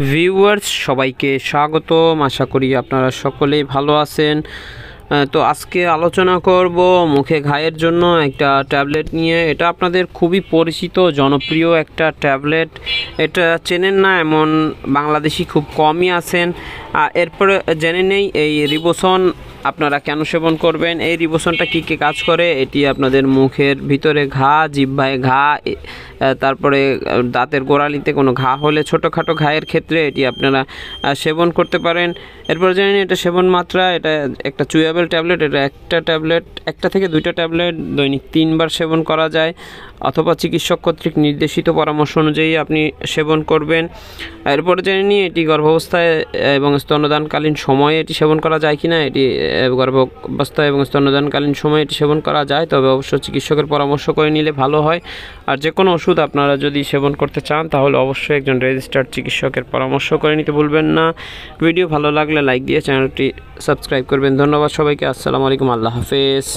Viewers সবাইকে স্বাগতম। আশা করি আপনারা সকলেই ভালো আছেন। তো আজকে আলোচনা করব মুখে ঘায়ের জন্য একটা ট্যাবলেট নিয়ে। এটা আপনাদের খুবই পরিচিত জনপ্রিয় একটা ট্যাবলেট। এটা চেনেন না এমন বাংলাদেশি খুব কমই আছেন। এরপরে জেনে নেই এই রিবোসন আপনারা কেন সেবন করবেন। এই রিবোসনটা কী কী কাজ করে, এটি আপনাদের মুখের ভিতরে ঘা, জিহ্বায় ঘা, তারপরে দাঁতের গোড়ালিতে কোনো ঘা হলে ছোটোখাটো ঘায়ের ক্ষেত্রে এটি আপনারা সেবন করতে পারেন। এরপর জেনে নিন এটা সেবন মাত্রা। এটা একটা চুয়েবল ট্যাবলেট। এটা একটা থেকে দুইটা ট্যাবলেট দৈনিক 3 বার সেবন করা যায়, অথবা চিকিৎসক কর্তৃক নির্দেশিত পরামর্শ অনুযায়ী আপনি সেবন করবেন। এরপরে জেনে নিই এটি গর্ভাবস্থায় এবং স্তন্যদানকালীন সময়ে এটি সেবন করা যায় কি না। এটি গর্ভাবস্থায় এবং স্তন্যদানকালীন সময়ে এটি সেবন করা যায়, তবে অবশ্য চিকিৎসকের পরামর্শ করে নিলে ভালো হয়। আর যে কোনো ওষুধ আপনারা যদি সেবন করতে চান তাহলে অবশ্যই একজন রেজিস্টার্ড চিকিৎসকের পরামর্শ করে নিতে ভুলবেন না। ভিডিও ভালো লাগলে লাইক দিয়ে চ্যানেলটি সাবস্ক্রাইব করবেন। ধন্যবাদ সবাইকে। আসসালামু আলাইকুম। আল্লাহ হাফেজ।